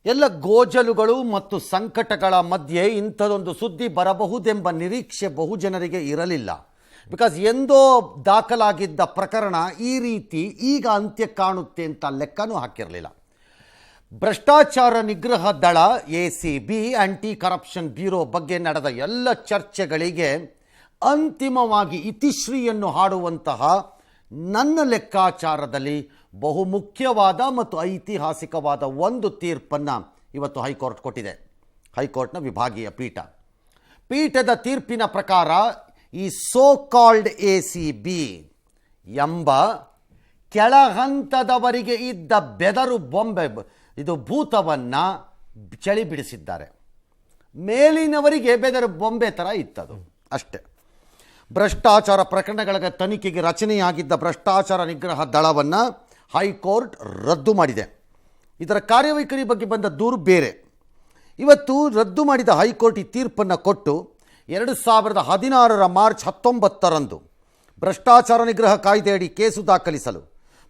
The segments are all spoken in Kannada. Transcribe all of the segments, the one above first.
ಎಲ್ಲ ಗೋಜಲುಗಳು ಮತ್ತು ಸಂಕಟಗಳ ಮಧ್ಯೆ ಇಂಥದೊಂದು ಸುದ್ದಿ ಬರಬಹುದೆಂಬ ನಿರೀಕ್ಷೆ ಬಹುಜನರಿಗೆ ಇರಲಿಲ್ಲ. ಬಿಕಾಸ್ ಎಂದೋ ದಾಖಲಾಗಿದ್ದ ಪ್ರಕರಣ ಈ ರೀತಿ ಈಗ ಅಂತ್ಯ ಕಾಣುತ್ತೆ ಅಂತ ಲೆಕ್ಕನೂ ಹಾಕಿರಲಿಲ್ಲ. ಭ್ರಷ್ಟಾಚಾರ ನಿಗ್ರಹ ದಳ ACB ಆಂಟಿ ಕರಪ್ಷನ್ ಬ್ಯೂರೋ ಬಗ್ಗೆ ನಡೆದ ಎಲ್ಲ ಚರ್ಚೆಗಳಿಗೆ ಅಂತಿಮವಾಗಿ ಇತಿಶ್ರೀಯನ್ನು ಹಾಡುವಂತಹ ನನ್ನ ಲೆಕ್ಕಾಚಾರದಲ್ಲಿ ಬಹುಮುಖ್ಯವಾದ ಮತ್ತು ಐತಿಹಾಸಿಕವಾದ ಒಂದು ತೀರ್ಪನ್ನು ಇವತ್ತು ಹೈಕೋರ್ಟ್ ಕೊಟ್ಟಿದೆ. ಹೈಕೋರ್ಟ್ನ ವಿಭಾಗೀಯ ಪೀಠದ ತೀರ್ಪಿನ ಪ್ರಕಾರ ಈ ಸೋ ಕಾಲ್ಡ್ ACB ಎಂಬ ಕೆಳಹಂತದವರಿಗೆ ಇದ್ದ ಬೆದರು ಬೊಂಬೆ ಇದು ಭೂತವನ್ನು ಚಳಿ ಬಿಡಿಸಿದ್ದಾರೆ. ಮೇಲಿನವರಿಗೆ ಬೆದರು ಬೊಂಬೆ ಥರ ಇತ್ತದು ಅಷ್ಟೆ. ಭ್ರಷ್ಟಾಚಾರ ಪ್ರಕರಣಗಳ ತನಿಖೆಗೆ ರಚನೆಯಾಗಿದ್ದ ಭ್ರಷ್ಟಾಚಾರ ನಿಗ್ರಹ ದಳವನ್ನು ಹೈಕೋರ್ಟ್ ರದ್ದು ಮಾಡಿದೆ. ಇದರ ಕಾರ್ಯವೈಖರಿ ಬಗ್ಗೆ ಬಂದ ದೂರು ಬೇರೆ. ಇವತ್ತು ರದ್ದು ಮಾಡಿದ ಹೈಕೋರ್ಟ್ ಈ ತೀರ್ಪನ್ನು ಕೊಟ್ಟು 2016 ಮಾರ್ಚ್ 19ರಂದು ಭ್ರಷ್ಟಾಚಾರ ನಿಗ್ರಹ ಕಾಯ್ದೆಯಡಿ ಕೇಸು ದಾಖಲಿಸಲು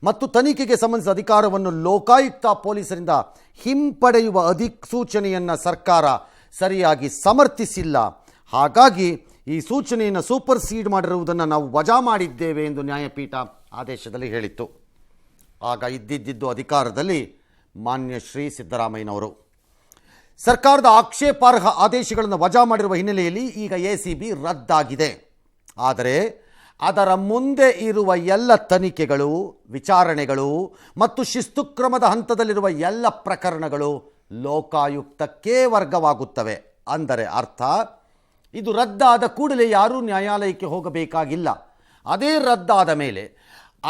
ಮತ್ತು ತನಿಖೆಗೆ ಸಂಬಂಧಿಸಿದ ಅಧಿಕಾರವನ್ನು ಲೋಕಾಯುಕ್ತ ಪೊಲೀಸರಿಂದ ಹಿಂಪಡೆಯುವ ಅಧಿಸೂಚನೆಯನ್ನು ಸರ್ಕಾರ ಸರಿಯಾಗಿ ಸಮರ್ಥಿಸಿಲ್ಲ. ಹಾಗಾಗಿ ಈ ಸೂಚನೆಯನ್ನು ಸೂಪರ್ಸೀಡ್ ಮಾಡಿರುವುದನ್ನು ನಾವು ವಜಾ ಮಾಡಿದ್ದೇವೆ ಎಂದು ನ್ಯಾಯಪೀಠ ಆದೇಶದಲ್ಲಿ ಹೇಳಿತ್ತು. ಆಗ ಇದ್ದಿದ್ದು ಅಧಿಕಾರದಲ್ಲಿ ಮಾನ್ಯ ಶ್ರೀ ಸಿದ್ದರಾಮಯ್ಯನವರು. ಸರ್ಕಾರದ ಆಕ್ಷೇಪಾರ್ಹ ಆದೇಶಗಳನ್ನು ವಜಾ ಮಾಡಿರುವ ಹಿನ್ನೆಲೆಯಲ್ಲಿ ಈಗ ACB ರದ್ದಾಗಿದೆ. ಆದರೆ ಅದರ ಮುಂದೆ ಇರುವ ಎಲ್ಲ ತನಿಖೆಗಳು, ವಿಚಾರಣೆಗಳು ಮತ್ತು ಶಿಸ್ತು ಕ್ರಮದ ಹಂತದಲ್ಲಿರುವ ಎಲ್ಲ ಪ್ರಕರಣಗಳು ಲೋಕಾಯುಕ್ತಕ್ಕೆ ವರ್ಗವಾಗುತ್ತವೆ. ಅಂದರೆ ಅರ್ಥ ಇದು ರದ್ದಾದ ಕೂಡಲೇ ಯಾರೂ ನ್ಯಾಯಾಲಯಕ್ಕೆ ಹೋಗಬೇಕಾಗಿಲ್ಲ. ಅದೇ ರದ್ದಾದ ಮೇಲೆ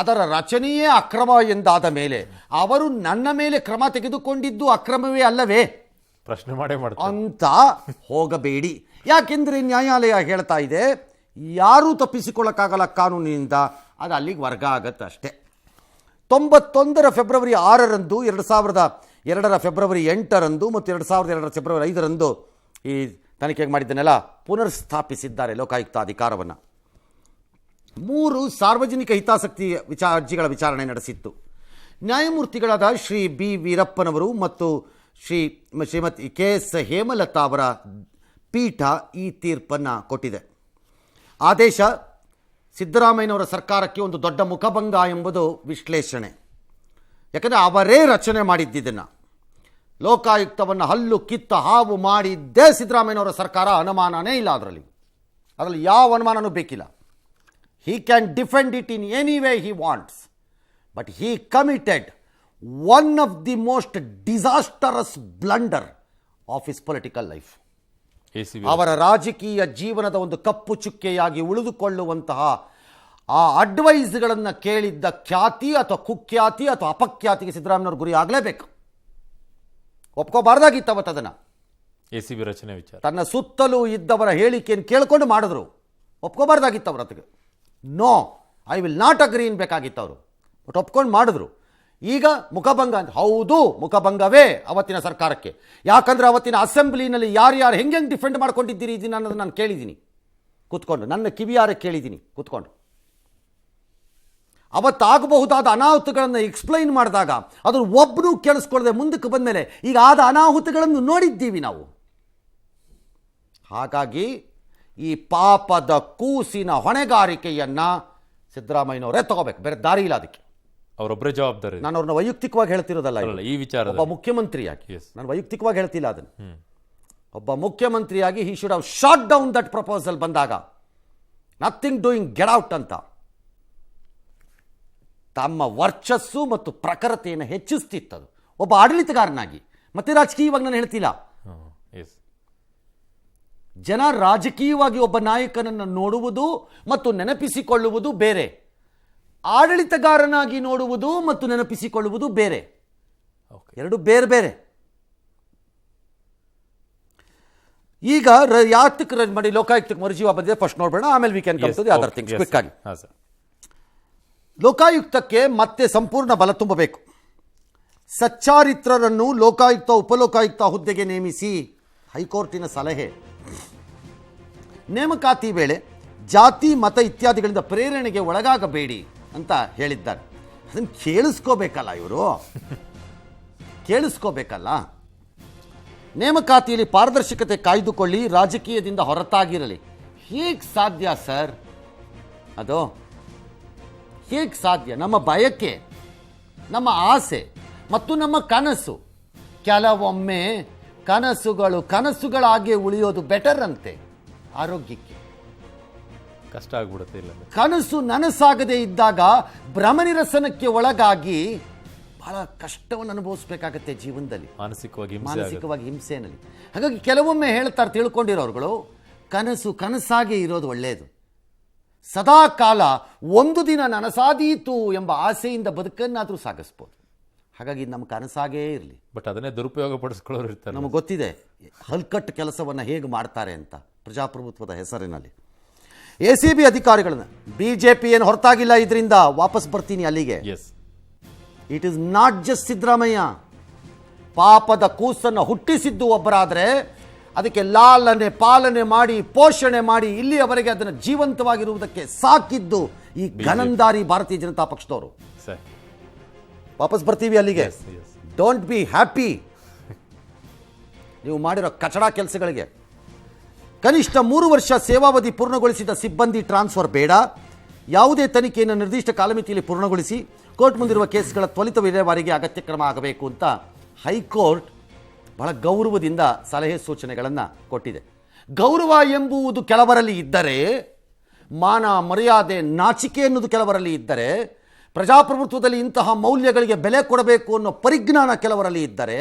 ಅದರ ರಚನೆಯೇ ಅಕ್ರಮ ಎಂದಾದ ಮೇಲೆ ಅವರು ನನ್ನ ಮೇಲೆ ಕ್ರಮ ತೆಗೆದುಕೊಂಡಿದ್ದು ಅಕ್ರಮವೇ ಅಲ್ಲವೇ ಪ್ರಶ್ನೆ ಮಾಡೇ ಅಂತ ಹೋಗಬೇಡಿ. ಯಾಕೆಂದರೆ ನ್ಯಾಯಾಲಯ ಹೇಳ್ತಾ ಇದೆ ಯಾರೂ ತಪ್ಪಿಸಿಕೊಳ್ಳಕ್ಕಾಗಲ್ಲ ಕಾನೂನಿನಿಂದ, ಅದು ಅಲ್ಲಿಗೆ ವರ್ಗ ಆಗತ್ತೆ ಅಷ್ಟೇ. 91 ಫೆಬ್ರವರಿ 6ರಂದು 2002 ಫೆಬ್ರವರಿ 8ರಂದು ಮತ್ತು 2002 ಫೆಬ್ರವರಿ 5ರಂದು ಈ ತನಿಖೆಗೆ ಮಾಡಿದ್ದನ್ನೆಲ್ಲ ಪುನರ್ಸ್ಥಾಪಿಸಿದ್ದಾರೆ ಲೋಕಾಯುಕ್ತ ಅಧಿಕಾರವನ್ನು. 3 ಸಾರ್ವಜನಿಕ ಹಿತಾಸಕ್ತಿ ಅರ್ಜಿಗಳ ವಿಚಾರಣೆ ನಡೆಸಿತ್ತು. ನ್ಯಾಯಮೂರ್ತಿಗಳಾದ ಶ್ರೀ B ವೀರಪ್ಪನವರು ಮತ್ತು ಶ್ರೀಮತಿ KS ಹೇಮಲತಾ ಅವರ ಪೀಠ ಈ ತೀರ್ಪನ್ನು ಕೊಟ್ಟಿದೆ. ಆದೇಶ ಸಿದ್ದರಾಮಯ್ಯನವರ ಸರ್ಕಾರಕ್ಕೆ ಒಂದು ದೊಡ್ಡ ಮುಖಭಂಗ ಎಂಬುದು ವಿಶ್ಲೇಷಣೆ. ಯಾಕಂದರೆ ಅವರೇ ರಚನೆ ಮಾಡಿದ್ದನ್ನು ಲೋಕಾಯುಕ್ತವನ್ನು ಹಲ್ಲು ಕಿತ್ತ ಹಾವು ಮಾಡಿದ್ದೇ ಸಿದ್ದರಾಮಯ್ಯನವರ ಸರ್ಕಾರ, ಅನುಮಾನನೇ ಇಲ್ಲ. ಅದರಲ್ಲಿ ಯಾವ ಅನುಮಾನನೂ ಬೇಕಿಲ್ಲ. he can defend it in any way he wants, but he committed one of the most disastrous blunder of his political life. ಅವರ ರಾಜಕೀಯ ಜೀವನದ ಒಂದು ಕಪ್ಪು ಚುಕ್ಕೆಯಾಗಿ ಉಳಿದುಕೊಳ್ಳುವಂತಹ ಆ ಅಡ್ವೈಸ್ಗಳನ್ನು ಕೇಳಿದ್ದ ಖ್ಯಾತಿ ಅಥವಾ ಕುಖ್ಯಾತಿ ಅಥವಾ ಅಪಖ್ಯಾತಿಗೆ ಸಿದ್ದರಾಮಯ್ಯನವರು ಗುರಿ ಆಗಲೇಬೇಕು. ಒಪ್ಕೋಬಾರ್ದಾಗಿತ್ತು ಅವತ್ತದನ್ನು. ACB ರಚನೆ ವಿಚಾರ ತನ್ನ ಸುತ್ತಲೂ ಇದ್ದವರ ಹೇಳಿಕೆಯನ್ನು ಕೇಳಿಕೊಂಡು ಮಾಡಿದ್ರು. ಒಪ್ಕೋಬಾರ್ದಾಗಿತ್ತು ಅವ್ರ ಹತ್ತಿಗೆ. No, I will not agree ಬೇಕಾಗಿತ್ತು ಅವರು. ಬಟ್ ಒಪ್ಕೊಂಡು ಮಾಡಿದ್ರು. ಈಗ ಮುಖಭಂಗ ಅಂತ, ಹೌದು ಮುಖಭಂಗವೇ ಅವತ್ತಿನ ಸರ್ಕಾರಕ್ಕೆ. ಯಾಕಂದರೆ ಅವತ್ತಿನ ಅಸೆಂಬ್ಲಿನಲ್ಲಿ ಯಾರ್ಯಾರು ಹೆಂಗೆ ಡಿಫೆಂಡ್ ಮಾಡ್ಕೊಂಡಿದ್ದೀರಿ ಇದನ್ನು ಅನ್ನೋದು ನಾನು ಕೇಳಿದ್ದೀನಿ ಕೂತ್ಕೊಂಡು, ನನ್ನ ಕಿವಿಯಾರ ಕೇಳಿದ್ದೀನಿ ಕೂತ್ಕೊಂಡು. ಅವತ್ತಾಗಬಹುದಾದ ಅನಾಹುತಗಳನ್ನು ಎಕ್ಸ್ಪ್ಲೈನ್ ಮಾಡಿದಾಗ ಅದನ್ನು ಒಬ್ಬನೂ ಕೇಳಿಸ್ಕೊಳ್ಳದೆ ಮುಂದಕ್ಕೆ ಬಂದಮೇಲೆ ಈಗ ಆದ ಅನಾಹುತಗಳನ್ನು ನೋಡಿದ್ದೀವಿ ನಾವು. ಹಾಗಾಗಿ ಈ ಪಾಪದ ಕೂಸಿನ ಹೊಣೆಗಾರಿಕೆಯನ್ನು ಸಿದ್ದರಾಮಯ್ಯನವರೇ ತಗೋಬೇಕು, ಬೇರೆ ದಾರಿ ಇಲ್ಲ ಅದಕ್ಕೆ. ಅವರೊಬ್ಬರೇ ಜವಾಬ್ದಾರಿ. ನಾನು ಅವ್ರನ್ನ ವೈಯಕ್ತಿಕವಾಗಿ ಹೇಳ್ತಿರೋದಲ್ಲ ಈ ವಿಚಾರ. ಒಬ್ಬ ಮುಖ್ಯಮಂತ್ರಿಯಾಗಿ ನಾನು ವೈಯಕ್ತಿಕವಾಗಿ ಹೇಳ್ತಿಲ್ಲ ಅದನ್ನು. ಒಬ್ಬ ಮುಖ್ಯಮಂತ್ರಿಯಾಗಿ he should have shot down that proposal ಬಂದಾಗ ನಥಿಂಗ್ ಡೂಯಿಂಗ್ ಗೆಟ್ ಔಟ್ ಅಂತ ತಮ್ಮ ವರ್ಚಸ್ಸು ಮತ್ತು ಪ್ರಖರತೆಯನ್ನು ಹೆಚ್ಚಿಸ್ತಿತ್ತದು ಒಬ್ಬ ಆಡಳಿತಗಾರನಾಗಿ. ಮತ್ತೆ ರಾಜಕೀಯವಾಗಿ ನಾನು ಹೇಳ್ತಿಲ್ಲ. ಜನ ರಾಜಕೀಯವಾಗಿ ಒಬ್ಬ ನಾಯಕನನ್ನು ನೋಡುವುದು ಮತ್ತು ನೆನಪಿಸಿಕೊಳ್ಳುವುದು ಬೇರೆ, ಆಡಳಿತಗಾರನಾಗಿ ನೋಡುವುದು ಮತ್ತು ನೆನಪಿಸಿಕೊಳ್ಳುವುದು ಬೇರೆ. ಎರಡು ಬೇರೆ ಬೇರೆ. ಈಗ ಯಾತಕ್ಕೆ ಮಾಡಿ ಲೋಕಾಯುಕ್ತಕ್ಕೆ ಮರುಜೀವ ಬಂದಿದೆ ಫಸ್ಟ್ ನೋಡಬೇಡ, ಆಮೇಲೆ we can come to the other things quick ಆಗಿ. ಲೋಕಾಯುಕ್ತಕ್ಕೆ ಮತ್ತೆ ಸಂಪೂರ್ಣ ಬಲ ತುಂಬಬೇಕು. ಸಚ್ಚಾರಿತ್ರರನ್ನು ಲೋಕಾಯುಕ್ತ ಉಪಲೋಕಾಯುಕ್ತ ಹುದ್ದೆಗೆ ನೇಮಿಸಿ ಹೈಕೋರ್ಟಿನ ಸಲಹೆ. ನೇಮಕಾತಿ ವೇಳೆ ಜಾತಿ ಮತ ಇತ್ಯಾದಿಗಳಿಂದ ಪ್ರೇರಣೆಗೆ ಒಳಗಾಗಬೇಡಿ ಅಂತ ಹೇಳಿದ್ದಾರೆ. ಅದನ್ನು ಕೇಳಿಸ್ಕೋಬೇಕಲ್ಲ ಇವರು, ಕೇಳಿಸ್ಕೋಬೇಕಲ್ಲ. ನೇಮಕಾತಿಯಲ್ಲಿ ಪಾರದರ್ಶಕತೆ ಕಾಯ್ದುಕೊಳ್ಳಿ, ರಾಜಕೀಯದಿಂದ ಹೊರತಾಗಿರಲಿ. ಹೇಗೆ ಸಾಧ್ಯ ಸರ್? ಅದು ಹೇಗೆ ಸಾಧ್ಯ? ನಮ್ಮ ಬಯಕೆ, ನಮ್ಮ ಆಸೆ ಮತ್ತು ನಮ್ಮ ಕನಸು, ಕೆಲವೊಮ್ಮೆ ಕನಸುಗಳಾಗಿ ಉಳಿಯೋದು ಬೆಟರ್ ಅಂತೆ ಆರೋಗ್ಯಕ್ಕೆ. ಕಷ್ಟ ಆಗ್ಬಿಡುತ್ತೆ ಇಲ್ಲ ಕನಸು ನನಸಾಗದೇ ಇದ್ದಾಗ ಭ್ರಮನಿರಸನಕ್ಕೆ ಒಳಗಾಗಿ ಬಹಳ ಕಷ್ಟವನ್ನು ಅನುಭವಿಸ್ಬೇಕಾಗತ್ತೆ ಜೀವನದಲ್ಲಿ, ಮಾನಸಿಕವಾಗಿ ಹಿಂಸೆನಲ್ಲಿ. ಹಾಗಾಗಿ ಕೆಲವೊಮ್ಮೆ ಹೇಳ್ತಾರೆ ತಿಳ್ಕೊಂಡಿರೋರುಗಳು, ಕನಸಾಗಿ ಇರೋದು ಒಳ್ಳೆಯದು. ಸದಾ ಕಾಲ ಒಂದು ದಿನ ನನಸಾದೀತು ಎಂಬ ಆಸೆಯಿಂದ ಬದುಕನ್ನಾದರೂ ಸಾಗಿಸ್ಬೋದು. ಹಾಗಾಗಿ ನಮ್ಮ ಕನಸಾಗೇ ಇರಲಿ. ಬಟ್ ಅದನ್ನೇ ದುರುಪಯೋಗ ಪಡಿಸ್ಕೊಳ್ಳೋರು ಇರ್ತಾರೆ. ನಮಗೆ ಗೊತ್ತಿದೆ ಹಲ್ಕಟ್ಟು ಕೆಲಸವನ್ನು ಹೇಗೆ ಮಾಡ್ತಾರೆ ಅಂತ ಪ್ರಜಾಪ್ರಭುತ್ವದ ಹೆಸರಿನಲ್ಲಿ. ACB ಅಧಿಕಾರಿಗಳನ್ನ BJP ಏನು ಹೊರತಾಗಿಲ್ಲ, ಇದರಿಂದ ವಾಪಸ್ ಬರ್ತೀನಿ ಅಲ್ಲಿಗೆ. It is not just Siddaramaiah. ಪಾಪದ ಕೂಸನ್ನು ಹುಟ್ಟಿಸಿದ್ದು ಒಬ್ಬರಾದರೆ ಅದಕ್ಕೆ ಲಾಲನೆ ಪಾಲನೆ ಮಾಡಿ ಪೋಷಣೆ ಮಾಡಿ ಇಲ್ಲಿಯವರೆಗೆ ಅದನ್ನು ಜೀವಂತವಾಗಿರುವುದಕ್ಕೆ ಸಾಕಿದ್ದು ಈ ಘನಂದಾರಿ ಭಾರತೀಯ ಜನತಾ ಪಕ್ಷದವರು. ವಾಪಸ್ ಬರ್ತೀವಿ ಅಲ್ಲಿಗೆ. ಡೋಂಟ್ ಬಿ ಹ್ಯಾಪಿ ನೀವು ಮಾಡಿರೋ ಕಚಡ ಕೆಲಸಗಳಿಗೆ. ಕನಿಷ್ಠ 3 ವರ್ಷ ಸೇವಾವಧಿ ಪೂರ್ಣಗೊಳಿಸಿದ ಸಿಬ್ಬಂದಿ ಟ್ರಾನ್ಸ್ಫರ್ ಬೇಡ. ಯಾವುದೇ ತನಿಖೆಯನ್ನು ನಿರ್ದಿಷ್ಟ ಕಾಲಮಿತಿಯಲ್ಲಿ ಪೂರ್ಣಗೊಳಿಸಿ ಕೋರ್ಟ್ ಮುಂದಿರುವ ಕೇಸ್ಗಳ ತ್ವರಿತ ವಿಲೇವಾರಿಗೆ ಅಗತ್ಯ ಕ್ರಮ ಆಗಬೇಕು ಅಂತ ಹೈಕೋರ್ಟ್ ಬಹಳ ಗೌರವದಿಂದ ಸಲಹೆ ಸೂಚನೆಗಳನ್ನು ಕೊಟ್ಟಿದೆ. ಗೌರವ ಎಂಬುವುದು ಕೆಲವರಲ್ಲಿ ಇದ್ದರೆ, ಮಾನ ಮರ್ಯಾದೆ ನಾಚಿಕೆ ಎನ್ನುವುದು ಕೆಲವರಲ್ಲಿ ಇದ್ದರೆ, ಪ್ರಜಾಪ್ರಭುತ್ವದಲ್ಲಿ ಇಂತಹ ಮೌಲ್ಯಗಳಿಗೆ ಬೆಲೆ ಕೊಡಬೇಕು ಅನ್ನೋ ಪರಿಜ್ಞಾನ ಕೆಲವರಲ್ಲಿ ಇದ್ದರೆ,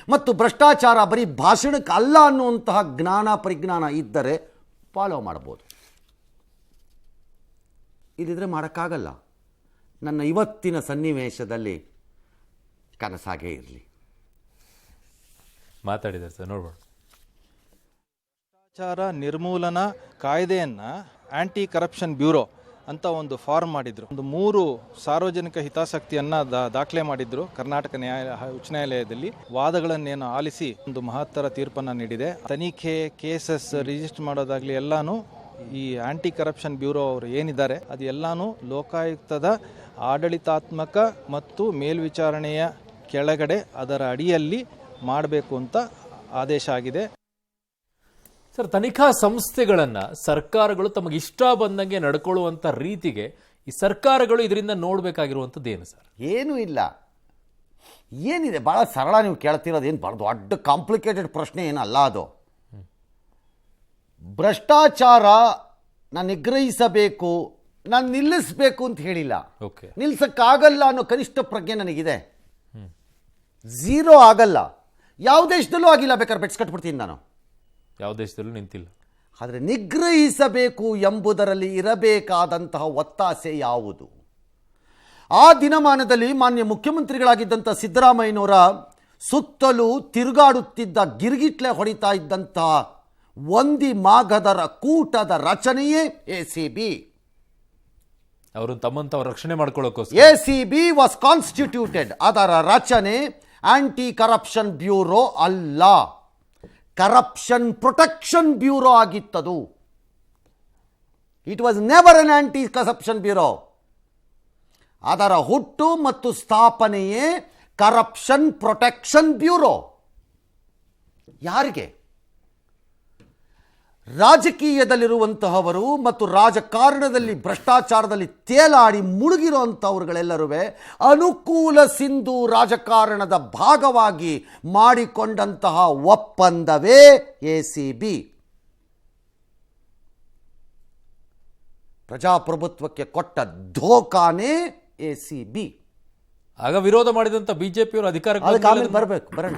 ಮತ್ತು ಭ್ರಷ್ಟಾಚಾರ ಬರೀ ಭಾಷಣಕ್ಕೆ ಅಲ್ಲ ಅನ್ನುವಂತಹ ಪರಿಜ್ಞಾನ ಇದ್ದರೆ ಫಾಲೋ ಮಾಡ್ಬೋದು. ಇಲ್ಲಿದ್ರೆ ಮಾಡೋಕ್ಕಾಗಲ್ಲ. ನನ್ನ ಇವತ್ತಿನ ಸನ್ನಿವೇಶದಲ್ಲಿ ಕನಸಾಗೇ ಇರಲಿ. ಮಾತಾಡಿದ್ದಾರೆ ಸರ್, ನೋಡ್ಬೋದು. ಭ್ರಷ್ಟಾಚಾರ ನಿರ್ಮೂಲನಾ ಕಾಯ್ದೆಯನ್ನು ಆಂಟಿ ಕರಪ್ಷನ್ ಬ್ಯೂರೋ ಅಂತ ಒಂದು ಫಾರ್ಮ್ ಮಾಡಿದ್ರು. ಒಂದು 3 ಸಾರ್ವಜನಿಕ ಹಿತಾಸಕ್ತಿಯನ್ನ ದಾಖಲೆ ಮಾಡಿದ್ರು ಕರ್ನಾಟಕ ಉಚ್ಚ ನ್ಯಾಯಾಲಯದಲ್ಲಿ. ವಾದಗಳನ್ನೇನು ಆಲಿಸಿ ಒಂದು ಮಹತ್ತರ ತೀರ್ಪನ್ನು ನೀಡಿದೆ. ತನಿಖೆ, ಕೇಸಸ್ ರಿಜಿಸ್ಟರ್ ಮಾಡೋದಾಗ್ಲಿ ಎಲ್ಲಾನು ಈ ಆಂಟಿ ಕರಪ್ಷನ್ ಬ್ಯೂರೋ ಅವರು ಏನಿದ್ದಾರೆ ಅದು ಎಲ್ಲಾನು ಲೋಕಾಯುಕ್ತದ ಆಡಳಿತಾತ್ಮಕ ಮತ್ತು ಮೇಲ್ವಿಚಾರಣೆಯ ಕೆಳಗಡೆ ಅದರ ಅಡಿಯಲ್ಲಿ ಮಾಡಬೇಕು ಅಂತ ಆದೇಶ ಆಗಿದೆ. ಸರ್, ತನಿಖಾ ಸಂಸ್ಥೆಗಳನ್ನ ಸರ್ಕಾರಗಳು ತಮಗೆ ಇಷ್ಟ ಬಂದಂಗೆ ನಡ್ಕೊಳ್ಳುವಂತ ರೀತಿಗೆ ಈ ಸರ್ಕಾರಗಳು ಇದರಿಂದ ನೋಡ್ಬೇಕಾಗಿರುವಂಥದ್ದು ಏನು ಸರ್? ಏನೂ ಇಲ್ಲ, ಏನಿದೆ, ಬಹಳ ಸರಳ. ನೀವು ಕೇಳ್ತಿರೋದು ಏನು ಬಹಳ ದೊಡ್ಡ ಕಾಂಪ್ಲಿಕೇಟೆಡ್ ಪ್ರಶ್ನೆ ಏನಲ್ಲ. ಅದು ಭ್ರಷ್ಟಾಚಾರ ನಾನು ನಿಗ್ರಹಿಸಬೇಕು, ನಾನು ನಿಲ್ಲಿಸಬೇಕು ಅಂತ ಹೇಳಿಲ್ಲ. ನಿಲ್ಸಕ್ಕಾಗಲ್ಲ ಅನ್ನೋ ಕನಿಷ್ಠ ಪ್ರಜ್ಞೆ ನನಗಿದೆ. 0 ಆಗಲ್ಲ. ಯಾವ ದೇಶದಲ್ಲೂ ಆಗಿಲ್ಲ. ಬೇಕಾದ್ರೆ ಬೆಟ್ಸ್ ಕಟ್ಬಿಡ್ತೀನಿ ನಾನು. ಯಾವ ದೇಶದಲ್ಲೂ ನಿಂತಿಲ್ಲ. ಆದರೆ ನಿಗ್ರಹಿಸಬೇಕು ಎಂಬುದರಲ್ಲಿ ಇರಬೇಕಾದಂತಹ ಒತ್ತಾಸೆ ಯಾವುದು? ಆ ದಿನಮಾನದಲ್ಲಿ ಮಾನ್ಯ ಮುಖ್ಯಮಂತ್ರಿಗಳಾಗಿದ್ದಂಥ ಸಿದ್ದರಾಮಯ್ಯನವರ ಸುತ್ತಲೂ ತಿರುಗಾಡುತ್ತಿದ್ದ ಗಿರ್ಗಿಟ್ಲೆ ಹೊಡಿತಾ ಇದ್ದಂತಹ ಒಂದಿ ಮಾಗದರ ಕೂಟದ ರಚನೆಯೇ ACB. ಅವರು ತಮ್ಮಂತವ್ರ ರಕ್ಷಣೆ ಮಾಡ್ಕೊಳ್ಳೋಕ್ಕೋಸ್ಕರ ACB ವಾಸ್ ಕಾನ್ಸ್ಟಿಟ್ಯೂಟೆಡ್. ಅದರ ರಚನೆ ಆಂಟಿ ಕರಪ್ಷನ್ ಬ್ಯೂರೋ ಅಲ್ಲ, ಕರಪ್ಷನ್ ಪ್ರೊಟೆಕ್ಷನ್ ಬ್ಯೂರೋ ಆಗಿತ್ತದು. It was never an anti corruption bureau. ಅದರ ಹುಟ್ಟು ಮತ್ತು ಸ್ಥಾಪನೆಯೇ ಕರಪ್ಷನ್ ಪ್ರೊಟೆಕ್ಷನ್ ಬ್ಯೂರೋ. ಯಾರಿಗೆ? ರಾಜಕೀಯದಲ್ಲಿರುವಂತಹವರು ಮತ್ತು ರಾಜಕಾರಣದಲ್ಲಿ ಭ್ರಷ್ಟಾಚಾರದಲ್ಲಿ ತೇಲಾಡಿ ಮುಳುಗಿರುವಂಥವ್ರುಗಳೆಲ್ಲರೂ ಅನುಕೂಲ ಸಿಂಧು ರಾಜಕಾರಣದ ಭಾಗವಾಗಿ ಮಾಡಿಕೊಂಡಂತಹ ಒಪ್ಪಂದವೇ ACB. ಪ್ರಜಾಪ್ರಭುತ್ವಕ್ಕೆ ಕೊಟ್ಟ ಧೋಕಾನೇ ACB. ಆಗ ವಿರೋಧ ಮಾಡಿದಂಥ ಬಿಜೆಪಿಯವರು ಅಧಿಕಾರಕ್ಕೆ ಬರೋಣ.